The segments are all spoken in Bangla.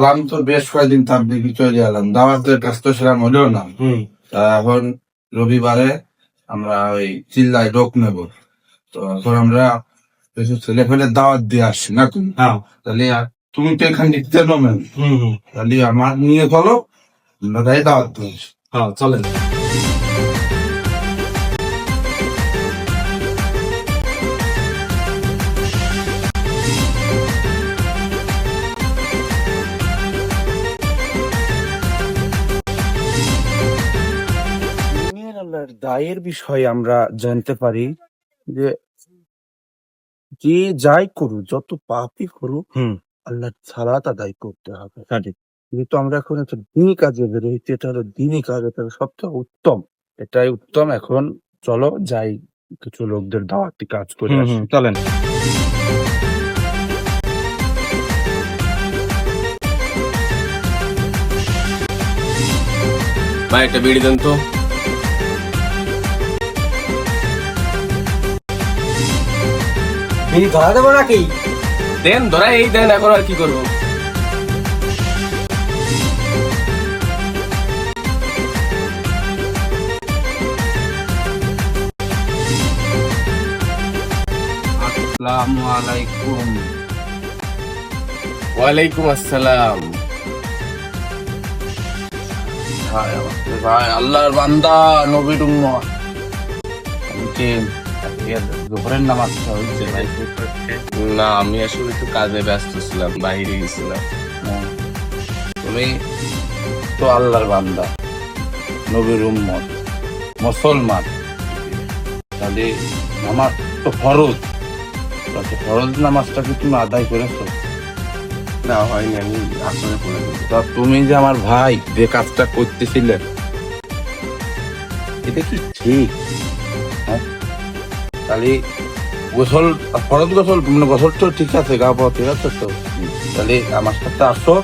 আলাম তো বেশ কয়েকদিন তাবলিগি চলে এলাম, দাওয়াতের কাজ তো সেরকম হলেও না। তা এখন রবিবারে আমরা ওই চিল্লায় ডোক নেব, তো এখন আমরা কিছু ছেলে ফেলে দাওয়াত দিয়ে আসছি না তুমি। তাহলে তুমি তো এখানে চেনো ম্যাম, তাহলে আমার নিয়ে চলো, আমরা তাই দাওয়াত দিয়ে আসি। চলেন। দায়ের বিষয়ে আমরা জানতে পারি যে যে যাই করুক, যত পাপই করুক, আল্লাহর সালাত আদায় করতে হবে। যেহেতু আমরা এখন একটা দিনই কাজে বেরোইছি, এটা হলো দিনই কাজ, এটা হলো সবচেয়ে উত্তম, এটাই উত্তম। এখন চলো যাই, কিছু লোকদের দাওয়াতি কাজ করে আসি। চলেন। ভাই একটা বিড়ি দেন তো। বিড়ি ধরা দেবো নাকি? দেন, ধরা এই দেন, এখন আর কি করবো। আসসালামু আলাইকুম। ওয়ালাইকুম আসসালাম। ভাই আল্লাহর বান্দা, নবীর উম্মত, দুপুরের নামাজটা হয়েছে ভাই? না, আমি আসলে একটু কাজে ব্যস্ত ছিলাম, বাইরে গেছিলাম। তুমি তো আল্লাহর বান্দা, নবীর উম্মত, মুসলমান, তাহলে নামাজ তো ফরজ, ফরজ নামাজটা কি তুমি আদায় করেছো? না হয়নি, আমি আসলে করে দেবো। তা তুমি যে আমার ভাই যে কাজটা করতেছিলে, এটা কি ঠিক? হ্যাঁ? তাহলে গোসল, ফরজ গোসল, মানে গোসল তো ঠিক আছে, গা পাওয়া ঠিক আছে তো, তাহলে আমার সাথে আসো,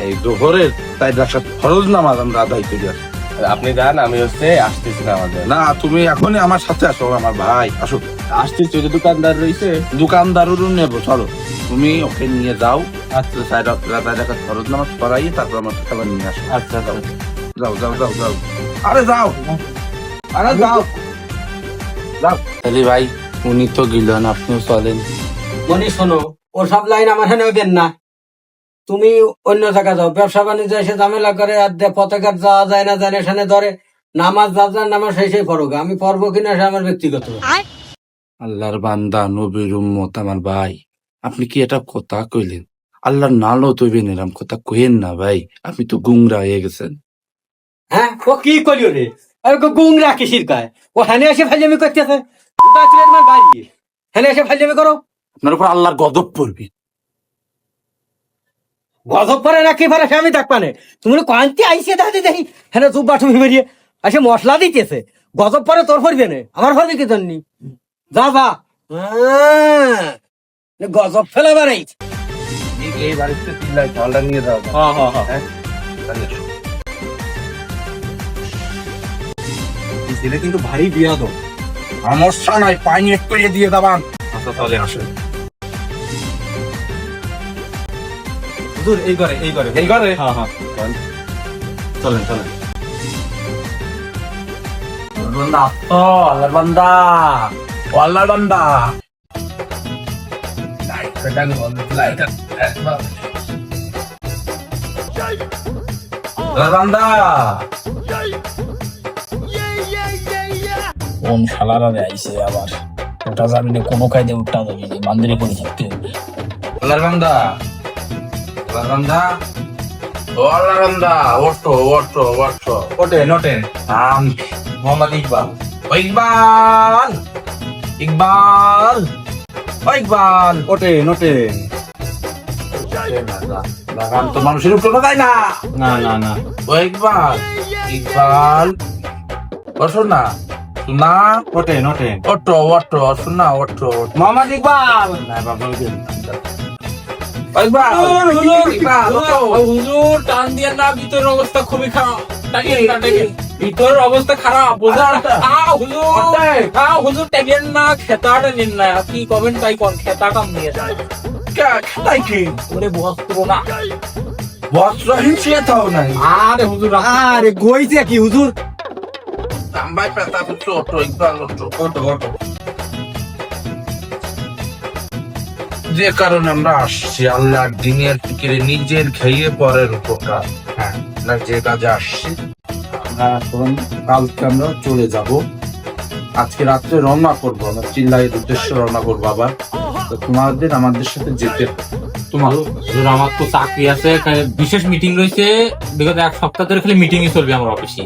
এই জোহরের তাই ফরজ নামাজ আমরা আদায় করি আসো। আপনি যান, আমি আসতেছি না আমাদের। না, তুমি এখনই আমার সাথে আসো, আমার ভাই আসো। আসতেছি, ওই যে দোকানদার রয়েছে। দোকানদারও নেবো, চলো তুমি ওকে নিয়ে যাও। আচ্ছা, ফরজ নামাজ পড়াই, তারপর আমার সাথে আবার নিয়ে আসো। আচ্ছা, যাও যাও যাও যাও, আরে যাও, আরে যাও যাও। তাহলে ভাই উনি তো গেলেন, আপনিও চলেন। মনি শোনো, ওসব লাইন আমার হেনে দেন না। তুমি অন্য জায়গা যাও, ব্যবসা বাণিজ্য এসে ঝামেলা করে, আর পতাকার যাওয়া যায় না, জানে সেনে ধরে। নামাজ যার নামাজ সেই পড়োগা, আমি পড়বো কিনা সে আমার ব্যক্তিগত। আল্লাহর বান্দা, নবীর উম্মত, আমার ভাই, আপনি কি এটা কথা কইলেন? আল্লাহর নালও তৈবেন, এরম কথা কইেন না ভাই, আপনি তো গুমরা হয়ে গেছেন। হ্যাঁ, ও কি করিও রে? গুংরা কিসির কায়? ও হেনে এসে ফাইজামি করতেছে, বাড়ি হেনে এসে ফাইজামি করো। আপনার উপর আল্লাহর গজব পড়বে। গজব পরে না কি পারে সে আমি দেখ পানে। তুমি কান্তি আইসে দাদি দেখি হেনে চুপ বাঠুমি বেরিয়ে আসে মশলা দিতেছে। গজব পরে তোর ফরবে না, আমার ফরবে কি জন্যি? যা যা, গজব ফেলে বেড়াই। এই বাড়িতে চিল্লাই, ফলটা নিয়ে যাও। হ্যাঁ, তাহলে এসো। ছেলে কিন্তু ভারী বিয়াদ। সমস্যা নাই, পানি একটু দিয়ে দাবান। আচ্ছা, চলে আসেন। হুজুর এই ঘরে, এই ঘরে, এই ঘরে? হ্যাঁ হ্যাঁ, চলেন চলেন। আল্লাহর বান্দা, ও আল্লাহর বান্দা, আল্লাহর বান্দা। কোন শালারা আইছে আবার? ওটা যাবি না, কোনো কায়দে উঠা যাবি না, বান্দিরে করে থাকতে হবে। আল্লাহর বান্দা, আল্লাহর বান্দা, ও আল্লাহর বান্দা, ওঠো ওঠো ওঠো। ওঠেন ওঠেন। নাম মোহাম্মদ ইকবাল। ও ইকবাল, ইকবাল, ও ইকবাল, ওঠেন ওঠেন। লাগাম তো মানুষের উপরে যায় না। না না না, ও ইকবাল, ইকবাল, ও শোনা শোনা, ওঠেন ওঠেন। ওঠো ওঠো, শোনা ওঠো। মোহাম্মদ ইকবাল। না বাবা, ও ইকবাল, ইকবাল, ওঠো। হুজুর টান দিয়ে না, ভিতরের অবস্থা খুবই খারাপ। ভিতরের অবস্থা খারাপ, হুজুর টেকেন না, খেতাটা নিন না, কি কবেন তাই কোন খেতাটা নিয়ে যায়। তাই কি? ওরে বস্ত্র না, বস্ত্রহীন শুয়ে থাও নাই আরে হুজুর আরে কইছে কি হুজুর? ভাই পেতা পুত্র অটো ইকবাল অটো যে কারণে আমরা আসছি আল্লাহর দিনের ফিকিরে নিজের খেয়ে পরের উপকার, হ্যাঁ না যে কাজে আসছি আমরা এখন কালকে আমরা চলে যাব। আজকে রাত্রে রওনা করবো, আমরা চিল্লাইয়ের উদ্দেশ্যে রওনা করবো আবার। তো তোমাদের আমাদের সাথে যেতে হবে। তোমার হুজুর আমার তো চাকরি আছে, বিশেষ মিটিং রয়েছে, বিগত এক সপ্তাহ ধরে খালি মিটিংই চলবে আমার অফিসে।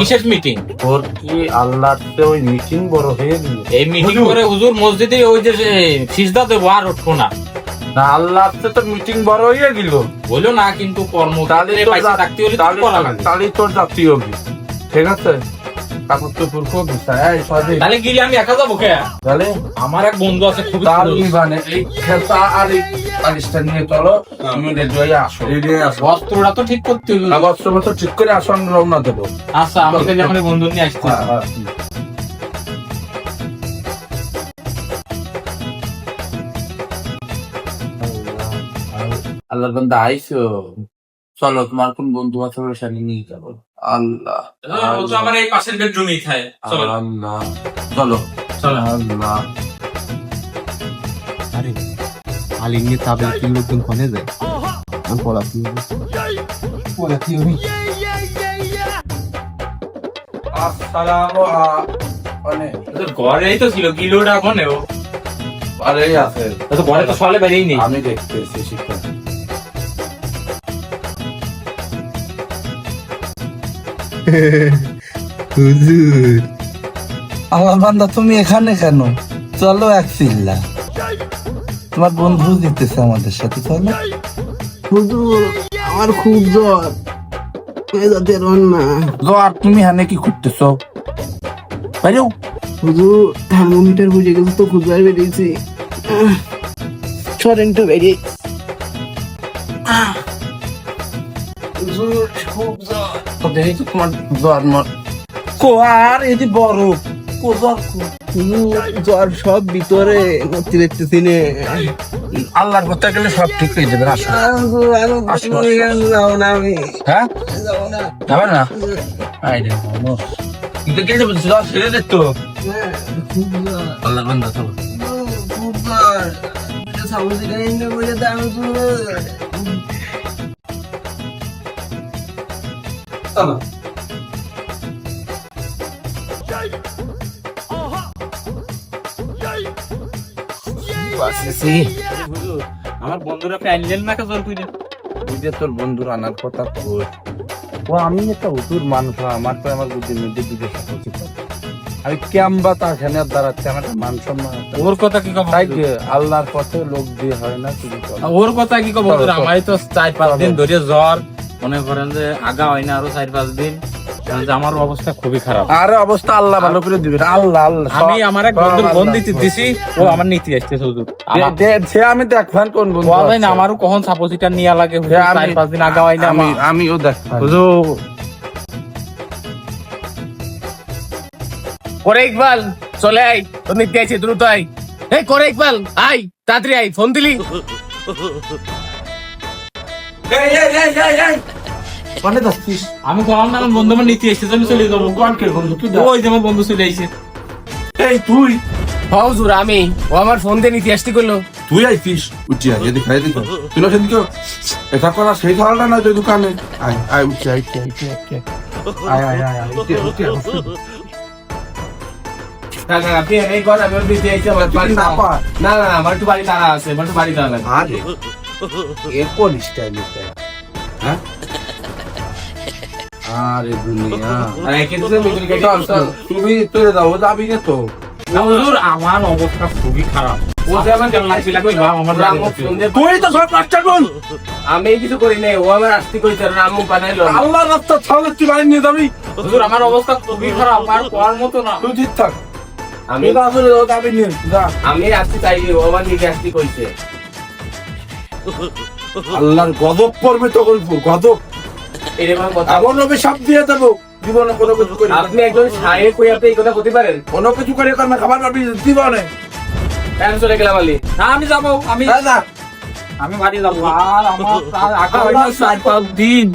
বিশেষ মিটিং, তোর কি আল্লাহর ওই মিটিং বড় হয়ে গেল? এই মিটিং করে হুজুর মসজিদে ওই যে সিজদা দেবো আর উঠবো না। না আল্লাহর তো মিটিং বড় হয়ে গেল, বলো না, কিন্তু কর্ম পয়সা থাকতে হলে তো করা লাগবে। তাহলে তোর জাতি হবে, ঠিক আছে? কাপড় তো পুরো খুব তাহলে গিয়ে আমি একা যাবো কে? তাহলে আমার এক বন্ধু আছে খুবই মানে এই খেতা আর এই পালিশটা নিয়ে চলো, তুমি রেডি হয়ে আসো। বস্ত্রটা তো ঠিক করতে হবে। বস্ত্র মতো ঠিক করে আসো, আমি রওনা দেবো। আচ্ছা, আমাকে যখন বন্ধু নিয়ে আসতে আল্লাহর বান্দা আইসো, চলো তোমার কোন বন্ধু আছে ওর সাথে নিয়ে যাবো। আল্লাহ ও তো আমার এই পাশের বেডরুমেই থাকে। চলো আল্লাহ, চলো চলো। আল্লাহ। আরে আলিঙ্গে তাদের কি লোকজন ফোনে যায় আমি পড়াচ্ছি আসসালামু আলাইকুম। ঘরেই তো ছিল, কিলোটা কোনে ও? আরে আছে তো ঘরে তো সলে বেরিয়ে নেই। আমি দেখতেছি শিক্ষা। আমার বান্দা তুমি এখানে কেন? চলো এক চিল্লা, তোমার বন্ধু দিতেছে আমাদের সাথে, চলো। হুজুর আমার খুব জ্বর, যেতে না। জ্বর? তুমি হানে কি করতেছো? বাইরে হুজুর থার্মোমিটার বুঝে গেছে তো খুঁজবার বেরিয়েছি, সরেন তো বেরিয়ে। দেখি তো তোমার জ্বর মর। আর এদি বড় জ্বর সব ভিতরে নড়তে দেখতেছি নে। আল্লাহর কথা গেলে সব ঠিক হয়ে যাবে। আসো আসো, যাও না আমি, হ্যাঁ যাও না। যাবে না? আইরে মানুষ কিন্তু কে যাবে? জ্বর ছেড়ে দে তো। খুব জ্বর, আল্লাহর বান্দা চলো। খুব জ্বর। সামুদ্রিক ইন্দ্র বলে দাম চলো। আমার বন্ধুরা আপনি আনলেন না জল কইলেন? তুই যে তোর বন্ধুর আনার কথা কই, ও আমি একটা উতুর মানুষ, আমার তো আমার বুদ্ধির মধ্যে দুটো উচিত। আমি ক্যাম্বা তাখানে দাঁড়াচ্ছে, আমার একটা মান সম্মান আছে। ওর কথা কি কব? তাই যে আল্লাহর পথে লোক দিয়ে হয় না, তুমি চলো। ওর কথা কি কব? আমারই তো 4-5 দিন ধরে জ্বর, মনে করেন যে আগা হয় না, আরো 4-5 দিন। আমার অবস্থা খুবই খারাপ। আরে অবস্থা আল্লাহ ভালো করে দিবে, আল্লাহ আল্লাহ। আমি আমার এক বন্ধুর ফোন দিছি, ও আমার নীতি আসতেছে হুজুর। সে আমি দেখবেন কোন বন্ধু বলেন আছে। আমারও কখন সাপোজিটার নিয়ে লাগে, সে আমি- 4-5 দিন আগা হয় না। আমিও দেখ হুজুর করে ইকবাল চলে আই, তোর নিতে আইছে, দ্রুত আই। এই করে ইকবাল আই, তাড়াতাড়ি আই, ফোন দিলি? মানে যাচ্ছিস? আমি বললাম না আমার বন্ধু আমার নীতি আসতেছে, আমি চলে যাবো। কোনকে বন্ধু? তুই ওই যে আমার বন্ধু চলে আইছে। এই তুই হুজুর আমি, ও আমার ফোন দিয়ে নিতে আসতে করলো। তুই আইছিস উঠিয়া যদি খাই দিত তুই না সেদিকে এটা করা সেই খাওয়াটা না তুই দোকানে। আয় আয় উঠি আয় আয় আয় আয় আয় উঠি উঠি না না আপনি এই কথা আমি ওর দিতে আইছি, আমার বাড়ি না পা না না আমার একটু বাড়ি তারা আছে, আমার একটু বাড়ি তারা লাগে। আরে এ কোন স্টাইল এটা? হ্যাঁ আরে দুনিয়া। আরে কিন্তু মিগুলি কেটে চল, চল, তুমি চলে যাও, ও যাবি না তো? না হুজুর আমার অবস্থা খুবই খারাপ। ও যে আমার কেমন ছিল কই বাপ আমার রাম সুন্দর। তুই তো সব রাস্তা কোন আমি কিছু করি নাই, ও আমার আসতে কইছে রামু বানাইলো। আল্লাহর রাস্তা ছাড়লে তুই বাড়ি নিয়ে যাবি? হুজুর আমার অবস্থা খুবই খারাপ, আর কোয়ার মতো না। তুই ঠিক থাক, আমি তুই আসলে ও যাবি নিয়ে যা। আমি আসতে চাই, ও আমার নিকে আসতে কইছে। আল্লাহর গজব পড়বে তো গল্প গজব, এরকম কথা এমন হবে সব দিয়ে দেবো। জীবনে কোনো কিছু করি না। আপনি একজন সাহেব কই আপনি এই কথা বলতে পারেন? কোনো কিছু করে কর্মে খাবার পাবি জীবনে। কেন চলে গেলাম আলি? না আমি যাবো, আমি যা, যা। আমি বাড়ি যাবো আর আমার আগা হয় না 4-5 দিন